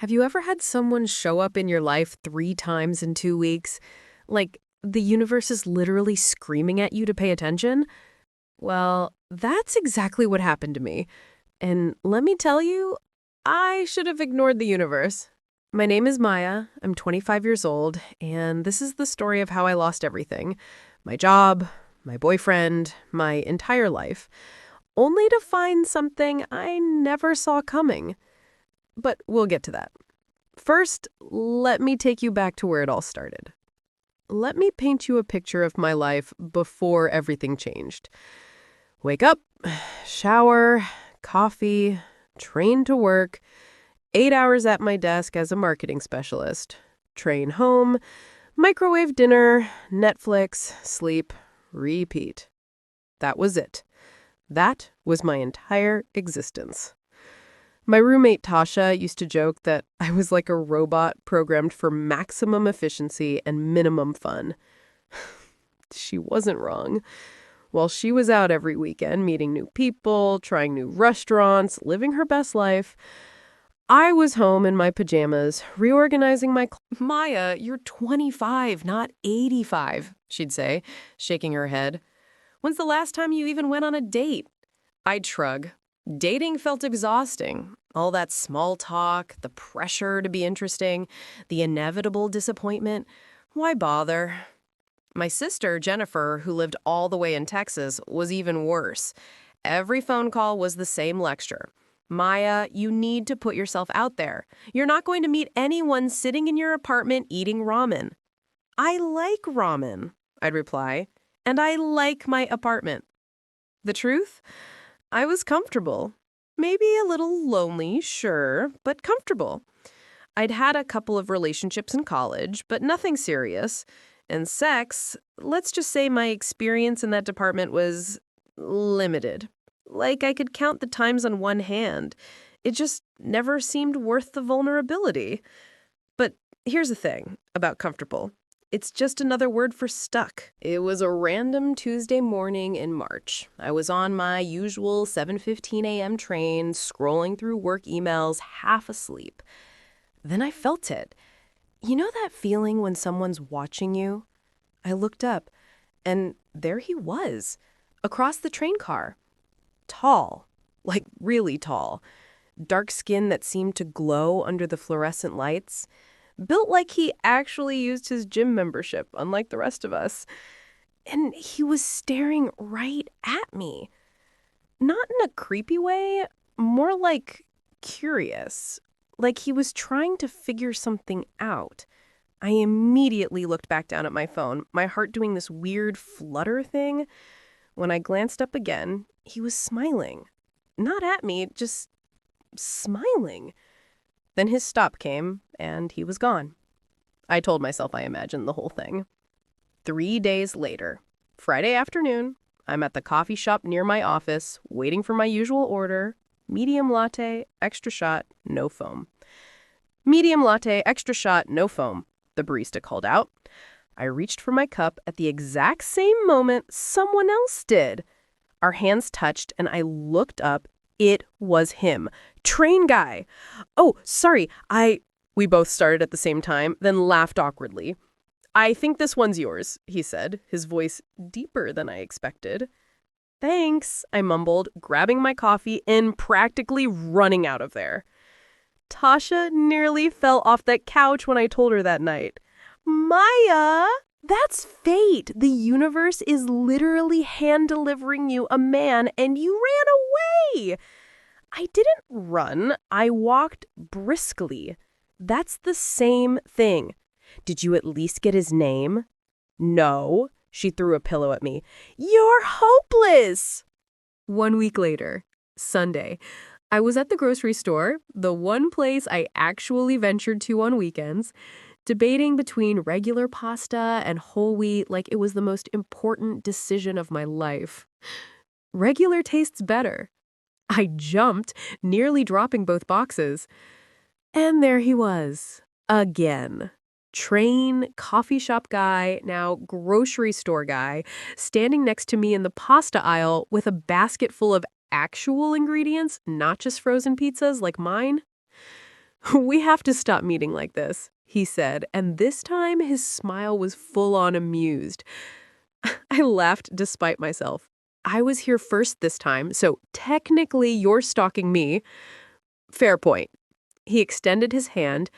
Have you ever had someone show up in your life 3 times in 2 weeks? Like, the universe is literally screaming at you to pay attention? Well, that's exactly what happened to me. And let me tell you, I should have ignored the universe. My name is Maya, I'm 25 years old, and this is the story of how I lost everything. My job, my boyfriend, my entire life. Only to find something I never saw coming. But we'll get to that. First, let me take you back to where it all started. Let me paint you a picture of my life before everything changed. Wake up, shower, coffee, train to work, 8 hours at my desk as a marketing specialist, train home, microwave dinner, Netflix, sleep, repeat. That was it. That was my entire existence. My roommate Tasha used to joke that I was like a robot programmed for maximum efficiency and minimum fun. She wasn't wrong. While she was out every weekend meeting new people, trying new restaurants, living her best life, I was home in my pajamas, reorganizing my Maya, you're 25, not 85, she'd say, shaking her head. When's the last time you even went on a date? I'd shrug. Dating felt exhausting. All that small talk, the pressure to be interesting, the inevitable disappointment. Why bother? My sister, Jennifer, who lived all the way in Texas, was even worse. Every phone call was the same lecture. Maya, you need to put yourself out there. You're not going to meet anyone sitting in your apartment eating ramen. I like ramen, I'd reply, and I like my apartment. The truth? I was comfortable. Maybe a little lonely, sure, but comfortable. I'd had a couple of relationships in college, but nothing serious. And sex, let's just say my experience in that department was limited. Like I could count the times on one hand. It just never seemed worth the vulnerability. But here's the thing about comfortable. It's just another word for stuck. It was a random Tuesday morning in March. I was on my usual 7:15 a.m. train, scrolling through work emails, half asleep. Then I felt it. You know that feeling when someone's watching you? I looked up, and there he was, across the train car. Tall, like really tall. Dark skin that seemed to glow under the fluorescent lights. Built like he actually used his gym membership, unlike the rest of us. And he was staring right at me. Not in a creepy way, more like curious. Like he was trying to figure something out. I immediately looked back down at my phone, my heart doing this weird flutter thing. When I glanced up again, he was smiling. Not at me, just smiling. Then his stop came, and he was gone. I told myself I imagined the whole thing. 3 days later, Friday afternoon, I'm at the coffee shop near my office, waiting for my usual order. Medium latte, extra shot, no foam. Medium latte, extra shot, no foam, the barista called out. I reached for my cup at the exact same moment someone else did. Our hands touched, and I looked up. It was him. Train guy. Oh, sorry, We both started at the same time, then laughed awkwardly. I think this one's yours, he said, his voice deeper than I expected. Thanks, I mumbled, grabbing my coffee and practically running out of there. Tasha nearly fell off that couch when I told her that night. Maya, that's fate. The universe is literally hand-delivering you a man, and you ran away. I didn't run. I walked briskly. That's the same thing. Did you at least get his name? No. She threw a pillow at me. You're hopeless. 1 week later, Sunday, I was at the grocery store, the one place I actually ventured to on weekends, debating between regular pasta and whole wheat like it was the most important decision of my life. Regular tastes better. I jumped, nearly dropping both boxes. And there he was, again. Train, coffee shop guy, now grocery store guy, standing next to me in the pasta aisle with a basket full of actual ingredients, not just frozen pizzas like mine. We have to stop meeting like this, he said, and this time his smile was full-on amused. I laughed despite myself. I was here first this time, so technically you're stalking me. Fair point. He extended his hand.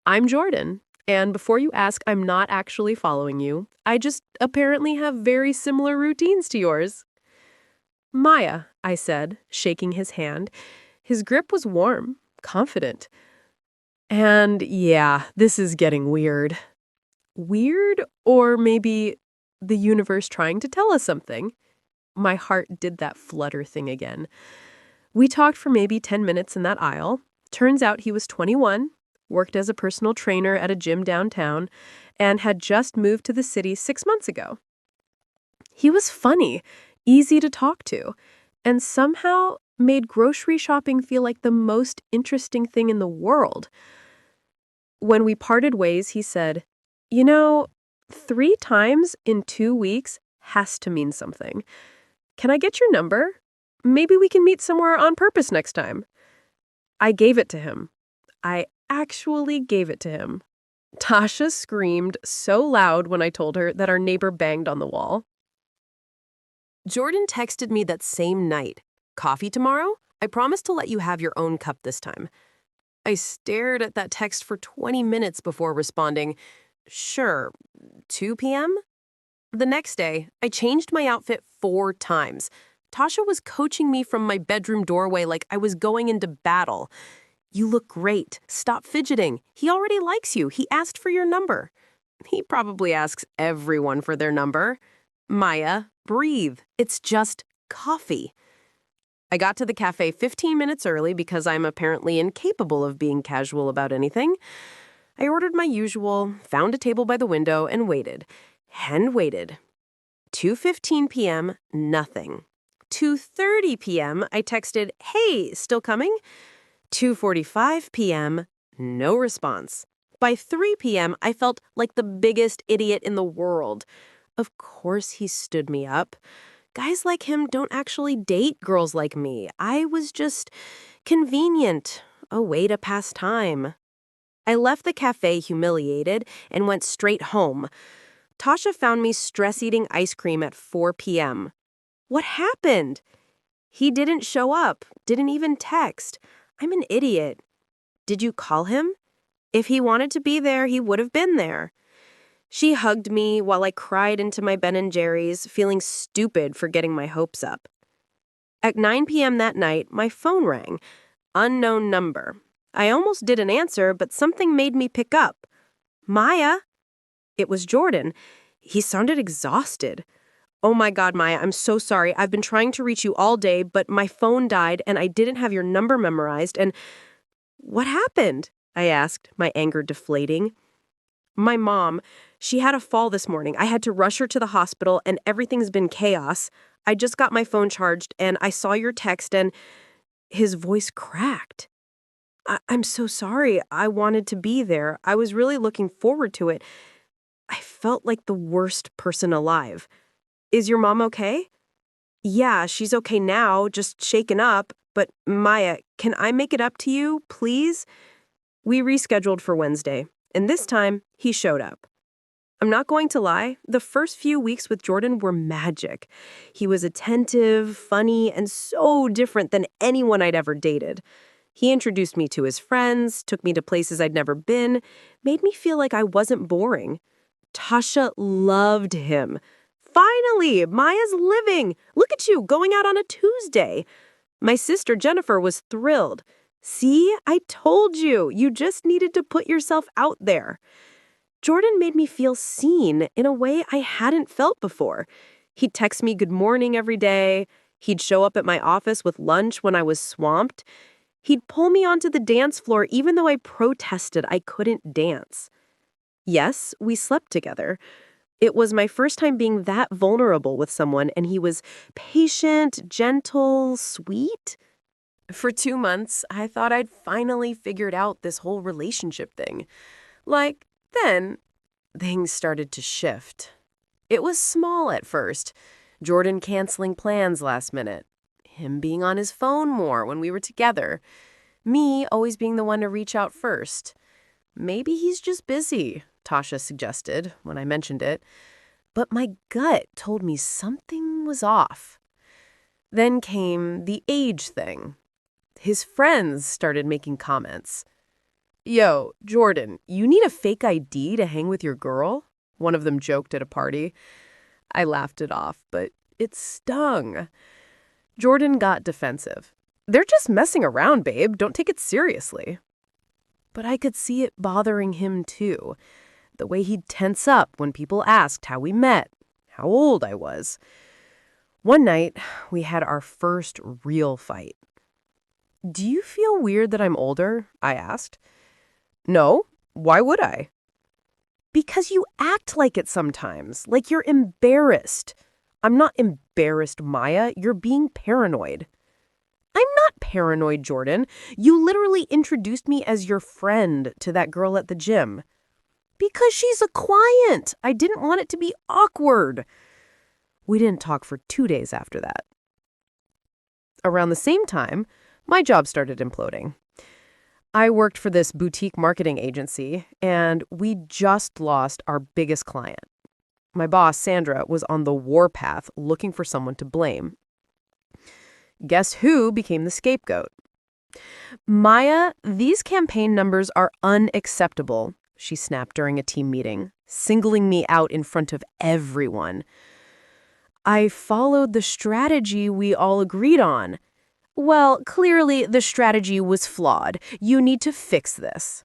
I'm Jordan, and before you ask, I'm not actually following you. I just apparently have very similar routines to yours. Maya, I said, shaking his hand. His grip was warm, confident. And yeah, this is getting weird. Weird, or maybe the universe trying to tell us something. My heart did that flutter thing again. We talked for maybe 10 minutes in that aisle. Turns out he was 21, worked as a personal trainer at a gym downtown, and had just moved to the city 6 months ago. He was funny, easy to talk to, and somehow made grocery shopping feel like the most interesting thing in the world. When we parted ways, he said, "You know, 3 times in 2 weeks has to mean something. Can I get your number? Maybe we can meet somewhere on purpose next time." I gave it to him. I actually gave it to him. Tasha screamed so loud when I told her that our neighbor banged on the wall. Jordan texted me that same night. "Coffee tomorrow? I promise to let you have your own cup this time." I stared at that text for 20 minutes before responding, "Sure, 2 p.m.?" The next day, I changed my outfit 4 times. Tasha was coaching me from my bedroom doorway like I was going into battle. "You look great. Stop fidgeting. He already likes you. He asked for your number." He probably asks everyone for their number. Maya, breathe. It's just coffee. I got to the cafe 15 minutes early because I'm apparently incapable of being casual about anything. I ordered my usual, found a table by the window, and waited. And waited. 2:15 p.m., nothing. 2:30 p.m., I texted, "Hey, still coming?" 2:45 p.m., no response. By 3 p.m., I felt like the biggest idiot in the world. Of course he stood me up. Guys like him don't actually date girls like me. I was just convenient, a way to pass time. I left the cafe humiliated and went straight home. Tasha found me stress-eating ice cream at 4 p.m. What happened? He didn't show up, didn't even text. I'm an idiot. Did you call him? If he wanted to be there, he would have been there. She hugged me while I cried into my Ben & Jerry's, feeling stupid for getting my hopes up. At 9 p.m. that night, my phone rang. Unknown number. I almost didn't answer, but something made me pick up. "Maya?" It was Jordan. He sounded exhausted. "Oh my God, Maya, I'm so sorry. I've been trying to reach you all day, but my phone died and I didn't have your number memorized and—" "What happened?" I asked, my anger deflating. "My mom, she had a fall this morning. I had to rush her to the hospital and everything's been chaos. I just got my phone charged and I saw your text and—" His voice cracked. I'm so sorry. I wanted to be there. I was really looking forward to it. I felt like the worst person alive. Is your mom okay?" "Yeah, she's okay now, just shaken up. But Maya, can I make it up to you, please?" We rescheduled for Wednesday, and this time he showed up. I'm not going to lie, the first few weeks with Jordan were magic. He was attentive, funny, and so different than anyone I'd ever dated. He introduced me to his friends, took me to places I'd never been, made me feel like I wasn't boring. Tasha loved him. "Finally, Maya's living. Look at you, going out on a Tuesday." My sister Jennifer was thrilled. "See, I told you. You just needed to put yourself out there." Jordan made me feel seen in a way I hadn't felt before. He'd text me good morning every day. He'd show up at my office with lunch when I was swamped. He'd pull me onto the dance floor even though I protested I couldn't dance. Yes, we slept together. It was my first time being that vulnerable with someone, and he was patient, gentle, sweet. For 2 months, I thought I'd finally figured out this whole relationship thing. Then, things started to shift. It was small at first. Jordan canceling plans last minute. Him being on his phone more when we were together. Me always being the one to reach out first. Maybe he's just busy, Tasha suggested when I mentioned it. But my gut told me something was off. Then came the age thing. His friends started making comments. Yo, Jordan, you need a fake ID to hang with your girl? One of them joked at a party. I laughed it off, but it stung. Jordan got defensive. They're just messing around, babe. Don't take it seriously. But I could see it bothering him too. The way he'd tense up when people asked how we met, how old I was. One night, we had our first real fight. Do you feel weird that I'm older? I asked. No, why would I? Because you act like it sometimes, like you're embarrassed. I'm not embarrassed, Maya. You're being paranoid. I'm not paranoid, Jordan. You literally introduced me as your friend to that girl at the gym. Because she's a client. I didn't want it to be awkward. We didn't talk for 2 days after that. Around the same time, my job started imploding. I worked for this boutique marketing agency, and we just lost our biggest client. My boss, Sandra, was on the warpath looking for someone to blame. Guess who became the scapegoat? Maya, these campaign numbers are unacceptable, she snapped during a team meeting, singling me out in front of everyone. I followed the strategy we all agreed on. Well, clearly the strategy was flawed. You need to fix this.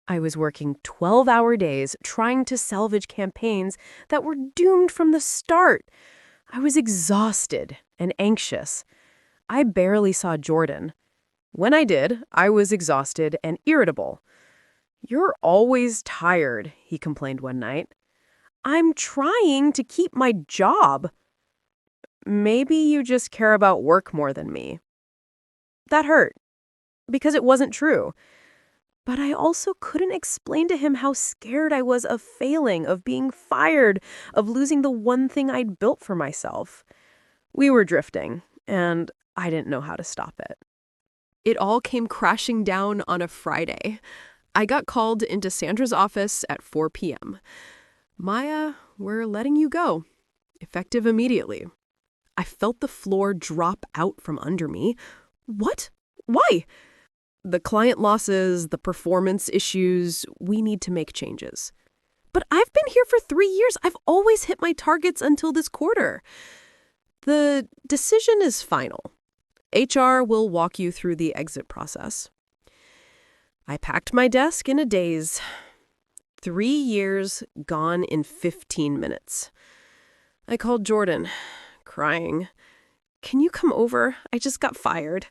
I was working 12-hour days trying to salvage campaigns that were doomed from the start. I was exhausted and anxious. I barely saw Jordan. When I did, I was exhausted and irritable. You're always tired, he complained one night. I'm trying to keep my job. Maybe you just care about work more than me. That hurt, because it wasn't true. But I also couldn't explain to him how scared I was of failing, of being fired, of losing the one thing I'd built for myself. We were drifting, and I didn't know how to stop it. It all came crashing down on a Friday. I got called into Sandra's office at 4 p.m. Maya, we're letting you go, effective immediately. I felt the floor drop out from under me. What? Why? The client losses, the performance issues, we need to make changes. But I've been here for 3 years. I've always hit my targets until this quarter. The decision is final. HR will walk you through the exit process. I packed my desk in a daze. 3 years gone in 15 minutes. I called Jordan, crying. Can you come over? I just got fired.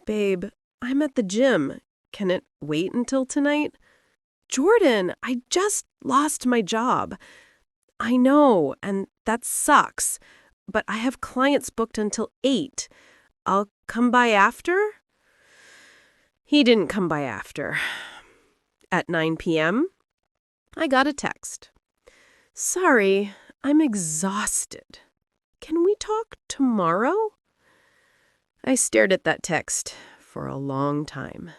Babe, I'm at the gym. Can it wait until tonight? Jordan, I just lost my job. I know, and that sucks. But I have clients booked until 8. I'll come by after? He didn't come by after. At 9 p.m., I got a text. Sorry, I'm exhausted. Can we talk tomorrow? I stared at that text for a long time,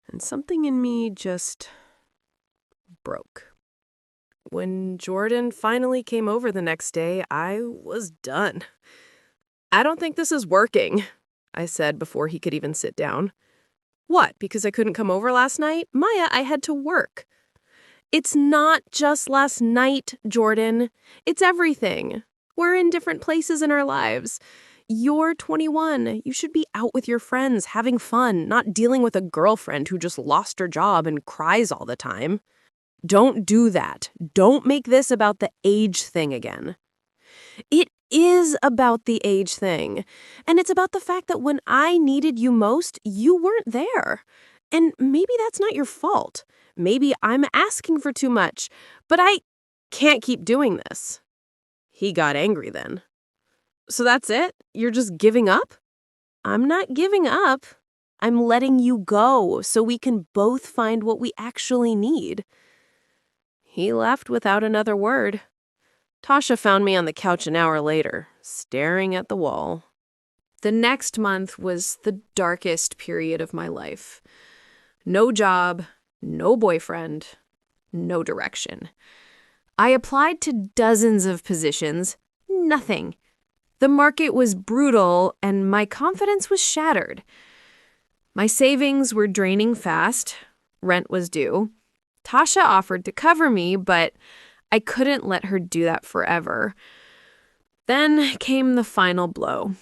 and something in me just broke. When Jordan finally came over the next day, I was done. I don't think this is working, I said before he could even sit down. What, because I couldn't come over last night? Maya, I had to work. It's not just last night, Jordan. It's everything. We're in different places in our lives. You're 21. You should be out with your friends, having fun, not dealing with a girlfriend who just lost her job and cries all the time. Don't do that. Don't make this about the age thing again. It is about the age thing. And it's about the fact that when I needed you most, you weren't there. And maybe that's not your fault. Maybe I'm asking for too much. But I can't keep doing this. He got angry then. So that's it? You're just giving up? I'm not giving up. I'm letting you go so we can both find what we actually need. He left without another word. Tasha found me on the couch an hour later, staring at the wall. The next month was the darkest period of my life. No job, no boyfriend, no direction. I applied to dozens of positions. Nothing. The market was brutal, and my confidence was shattered. My savings were draining fast. Rent was due. Tasha offered to cover me, but I couldn't let her do that forever. Then came the final blow.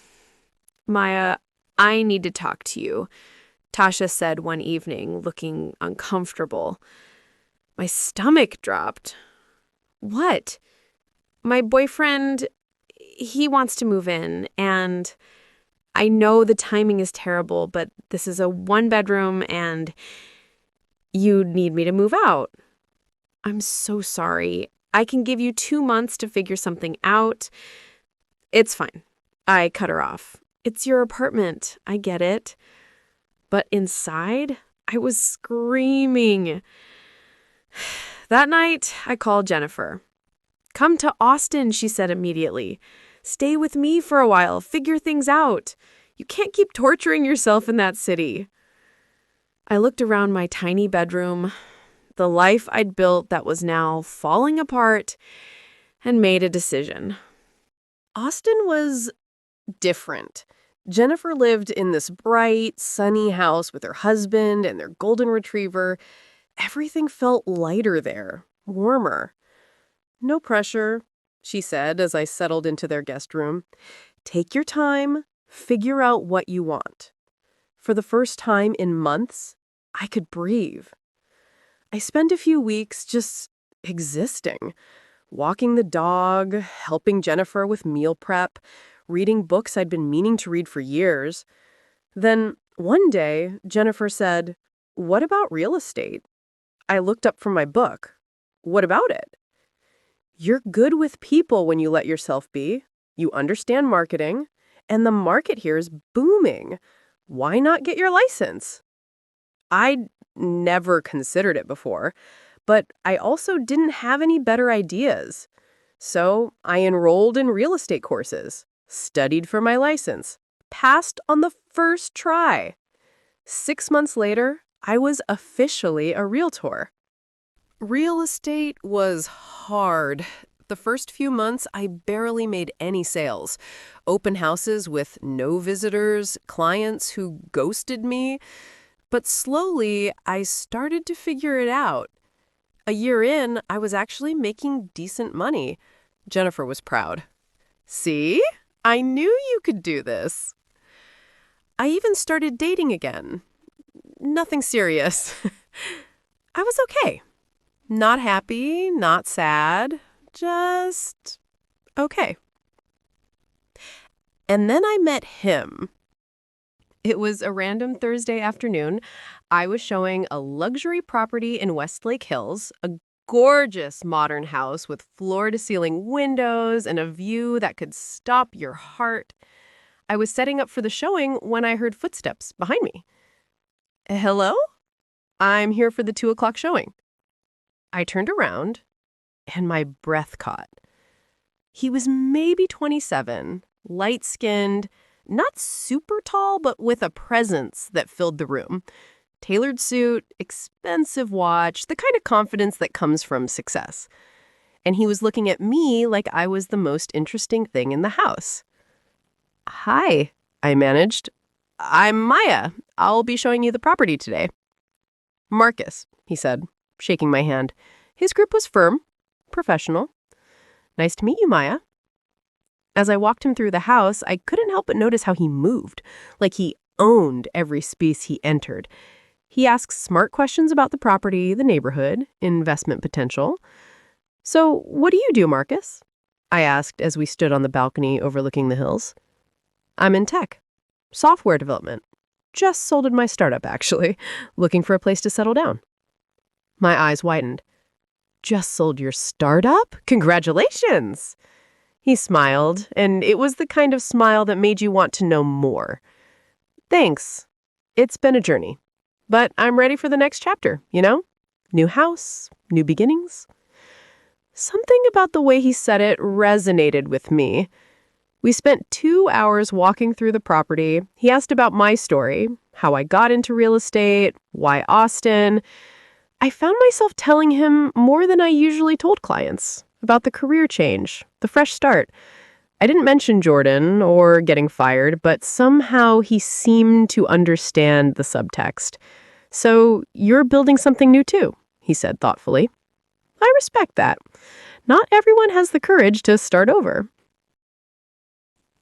Maya, I need to talk to you, Tasha said one evening, looking uncomfortable. My stomach dropped. What? My boyfriend, he wants to move in, and I know the timing is terrible, but this is a one-bedroom, and you need me to move out. I'm so sorry. I can give you 2 months to figure something out. It's fine. I cut her off. It's your apartment. I get it. But inside, I was screaming. That night, I called Jennifer. Come to Austin, she said immediately. Stay with me for a while. Figure things out. You can't keep torturing yourself in that city. I looked around my tiny bedroom, the life I'd built that was now falling apart, and made a decision. Austin was different. Jennifer lived in this bright, sunny house with her husband and their golden retriever. Everything felt lighter there, warmer. No pressure, she said as I settled into their guest room. Take your time, figure out what you want. For the first time in months, I could breathe. I spent a few weeks just existing, walking the dog, helping Jennifer with meal prep, reading books I'd been meaning to read for years. Then, one day, Jennifer said, "What about real estate?" I looked up from my book. What about it? You're good with people when you let yourself be. You understand marketing, and the market here is booming. Why not get your license? I'd never considered it before, but I also didn't have any better ideas. So I enrolled in real estate courses, studied for my license, passed on the first try. 6 months later, I was officially a realtor. Real estate was hard. The first few months, I barely made any sales. Open houses with no visitors, clients who ghosted me. But slowly, I started to figure it out. A year in, I was actually making decent money. Jennifer was proud. See? I knew you could do this. I even started dating again. Nothing serious. I was okay. Not happy, not sad, just okay. And then I met him. It was a random Thursday afternoon. I was showing a luxury property in Westlake Hills, a gorgeous modern house with floor-to-ceiling windows and a view that could stop your heart. I was setting up for the showing when I heard footsteps behind me. Hello? I'm here for the 2 o'clock showing. I turned around, and my breath caught. He was maybe 27, light-skinned, not super tall, but with a presence that filled the room. Tailored suit, expensive watch, the kind of confidence that comes from success. And he was looking at me like I was the most interesting thing in the house. Hi, I managed. I'm Maya. I'll be showing you the property today. Marcus, he said, shaking my hand. His grip was firm, professional. Nice to meet you, Maya. As I walked him through the house, I couldn't help but notice how he moved, like he owned every space he entered. He asked smart questions about the property, the neighborhood, investment potential. So, what do you do, Marcus? I asked as we stood on the balcony overlooking the hills. I'm in tech. Software development. Just sold my startup, actually. Looking for a place to settle down. My eyes widened. Just sold your startup? Congratulations! He smiled, and it was the kind of smile that made you want to know more. Thanks. It's been a journey. But I'm ready for the next chapter, you know? New house, new beginnings. Something about the way he said it resonated with me. We spent 2 hours walking through the property. He asked about my story, how I got into real estate, why Austin. I found myself telling him more than I usually told clients about the career change, the fresh start. I didn't mention Jordan or getting fired, but somehow he seemed to understand the subtext. So you're building something new too, he said thoughtfully. I respect that. Not everyone has the courage to start over.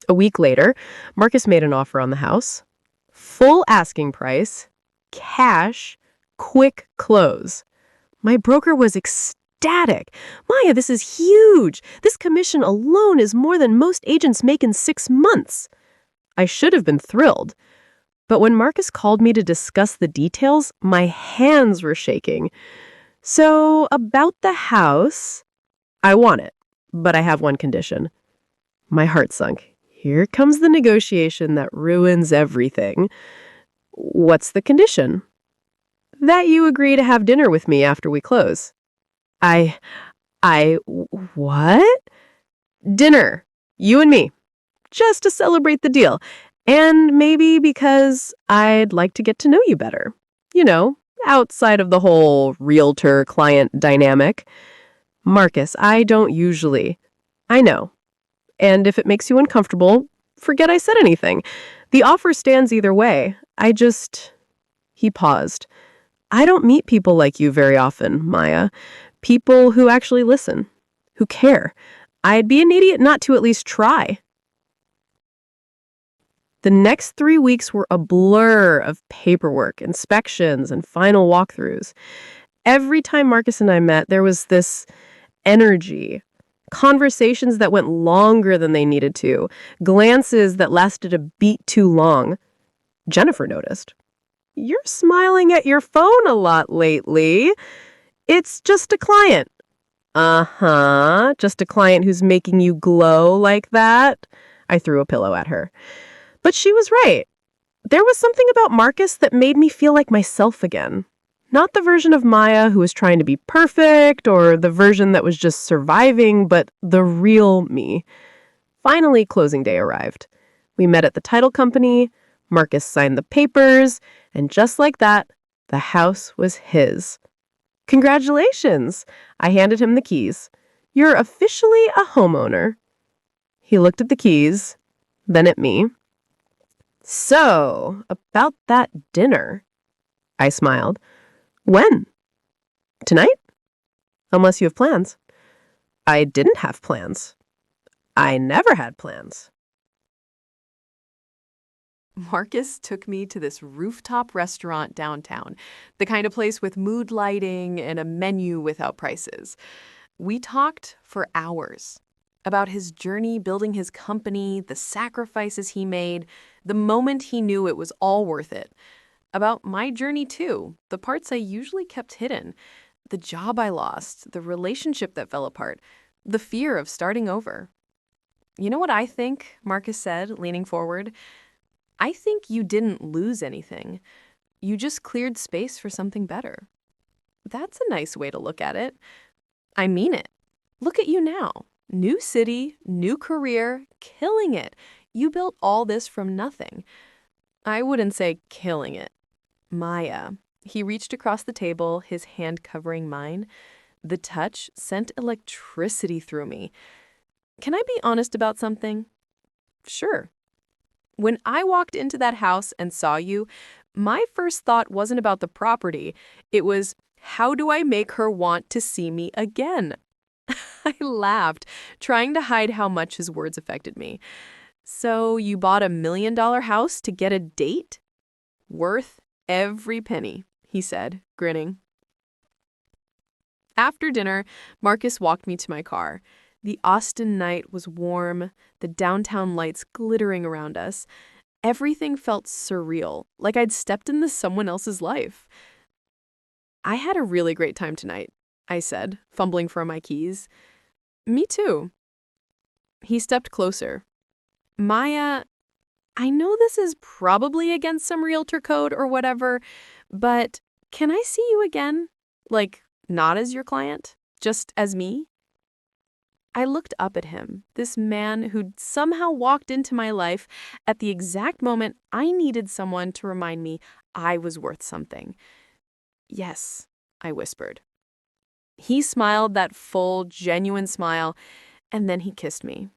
A week later, Marcus made an offer on the house. Full asking price, cash, quick close. My broker was ecstatic. Maya, this is huge. This commission alone is more than most agents make in 6 months. I should have been thrilled. But when Marcus called me to discuss the details, my hands were shaking. So, about the house, I want it, but I have one condition. My heart sunk. Here comes the negotiation that ruins everything. What's the condition? That you agree to have dinner with me after we close. What? Dinner. You and me. Just to celebrate the deal. And maybe because I'd like to get to know you better. You know, outside of the whole realtor-client dynamic. Marcus, I don't usually. I know. And if it makes you uncomfortable, forget I said anything. The offer stands either way. He paused. I don't meet people like you very often, Maya. People who actually listen, who care. I'd be an idiot not to at least try. The next 3 weeks were a blur of paperwork, inspections, and final walkthroughs. Every time Marcus and I met, there was this energy. Conversations that went longer than they needed to. Glances that lasted a beat too long. Jennifer noticed. You're smiling at your phone a lot lately. It's just a client. Uh-huh. Just a client who's making you glow like that? I threw a pillow at her. But she was right. There was something about Marcus that made me feel like myself again. Not the version of Maya who was trying to be perfect or the version that was just surviving, but the real me. Finally, closing day arrived. We met at the title company, Marcus signed the papers, and just like that, the house was his. Congratulations! I handed him the keys. You're officially a homeowner. He looked at the keys, then at me. So, about that dinner. I smiled. When? Tonight? Unless you have plans. I didn't have plans. I never had plans. Marcus took me to this rooftop restaurant downtown, the kind of place with mood lighting and a menu without prices. We talked for hours about his journey building his company, the sacrifices he made, the moment he knew it was all worth it. About my journey too, the parts I usually kept hidden, the job I lost, the relationship that fell apart, the fear of starting over. You know what I think? Marcus said, leaning forward. I think you didn't lose anything. You just cleared space for something better. That's a nice way to look at it. I mean it. Look at you now. New city, new career, killing it. You built all this from nothing. I wouldn't say killing it. Maya. He reached across the table, his hand covering mine. The touch sent electricity through me. Can I be honest about something? Sure. When I walked into that house and saw you, my first thought wasn't about the property. It was, how do I make her want to see me again? I laughed, trying to hide how much his words affected me. So you bought $1 million house to get a date? Worth every penny, he said, grinning. After dinner, Marcus walked me to my car. The Austin night was warm, the downtown lights glittering around us. Everything felt surreal, like I'd stepped into someone else's life. I had a really great time tonight, I said, fumbling for my keys. Me too. He stepped closer. Maya, I know this is probably against some realtor code or whatever, but can I see you again? Like, not as your client, just as me? I looked up at him, this man who'd somehow walked into my life at the exact moment I needed someone to remind me I was worth something. "Yes," I whispered. He smiled that full, genuine smile, and then he kissed me.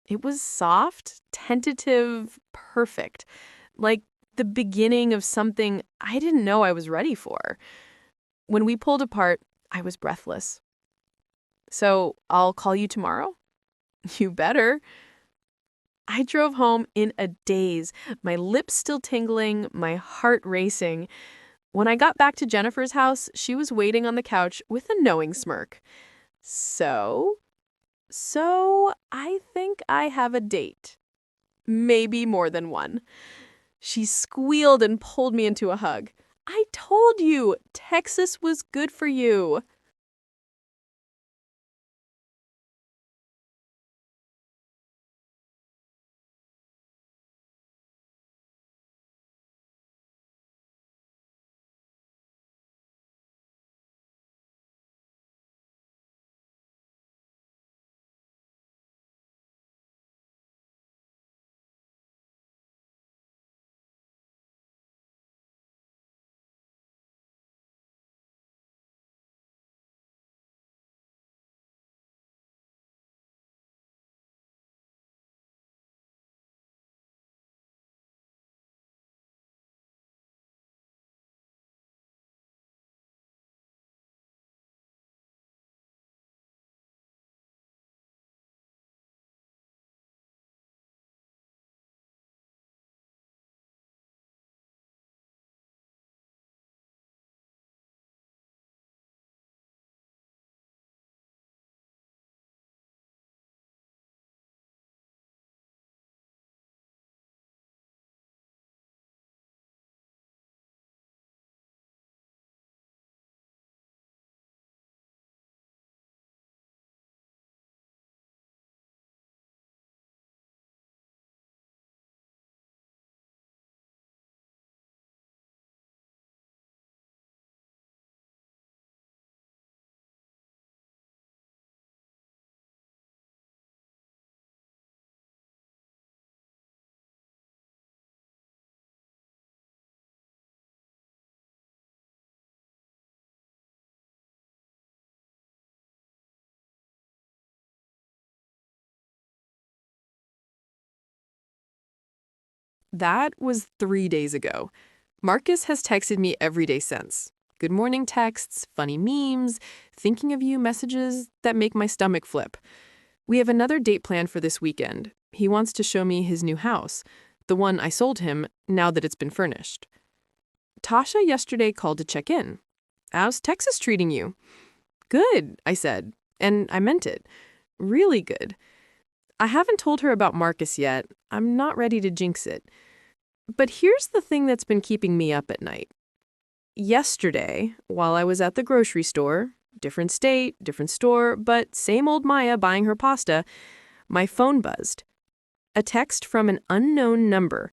It was soft, tentative, perfect, like the beginning of something I didn't know I was ready for. When we pulled apart, I was breathless. "So I'll call you tomorrow?" "You better." I drove home in a daze, my lips still tingling, my heart racing. When I got back to Jennifer's house, she was waiting on the couch with a knowing smirk. So I think I have a date. Maybe more than one. She squealed and pulled me into a hug. "I told you, Texas was good for you." That was 3 days ago. Marcus has texted me every day since. Good morning texts, funny memes, thinking of you messages that make my stomach flip. We have another date planned for this weekend. He wants to show me his new house, the one I sold him now that it's been furnished. Tasha yesterday called to check in. "How's Texas treating you?" "Good," I said, and I meant it. Really good. I haven't told her about Marcus yet. I'm not ready to jinx it. But here's the thing that's been keeping me up at night. Yesterday, while I was at the grocery store, different state, different store, but same old Maya buying her pasta, my phone buzzed. A text from an unknown number.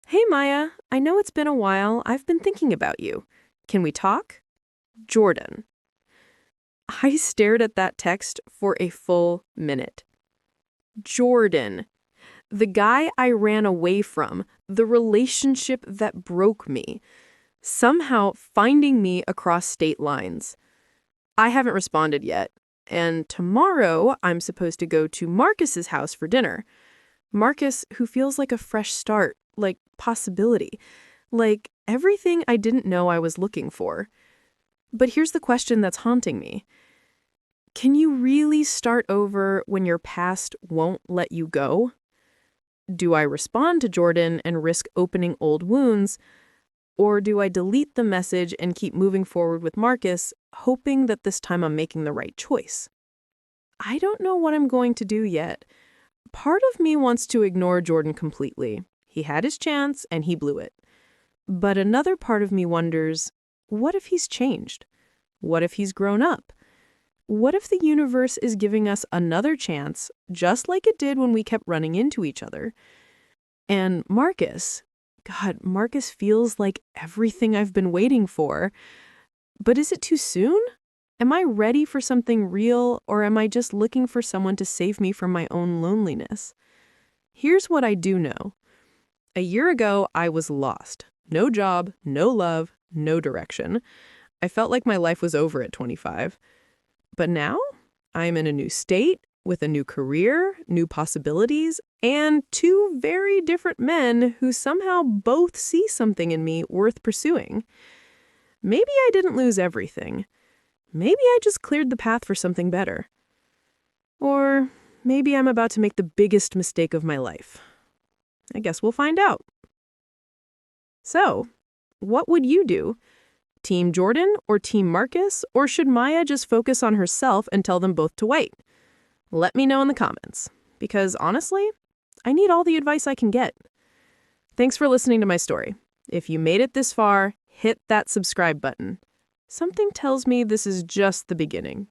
"Hey Maya, I know it's been a while. I've been thinking about you. Can we talk? Jordan." I stared at that text for a full minute. Jordan. The guy I ran away from, the relationship that broke me, somehow finding me across state lines. I haven't responded yet, and tomorrow I'm supposed to go to Marcus's house for dinner. Marcus, who feels like a fresh start, like possibility, like everything I didn't know I was looking for. But here's the question that's haunting me. Can you really start over when your past won't let you go? Do I respond to Jordan and risk opening old wounds, or do I delete the message and keep moving forward with Marcus, hoping that this time I'm making the right choice? I don't know what I'm going to do yet. Part of me wants to ignore Jordan completely. He had his chance and he blew it. But another part of me wonders, what if he's changed? What if he's grown up? What if the universe is giving us another chance, just like it did when we kept running into each other? And Marcus, God, Marcus feels like everything I've been waiting for. But is it too soon? Am I ready for something real, or am I just looking for someone to save me from my own loneliness? Here's what I do know. A year ago, I was lost. No job, no love, no direction. I felt like my life was over at 25. But now, I'm in a new state, with a new career, new possibilities, and two very different men who somehow both see something in me worth pursuing. Maybe I didn't lose everything. Maybe I just cleared the path for something better. Or maybe I'm about to make the biggest mistake of my life. I guess we'll find out. So, what would you do? Team Jordan or Team Marcus? Or should Maya just focus on herself and tell them both to wait? Let me know in the comments. Because honestly, I need all the advice I can get. Thanks for listening to my story. If you made it this far, hit that subscribe button. Something tells me this is just the beginning.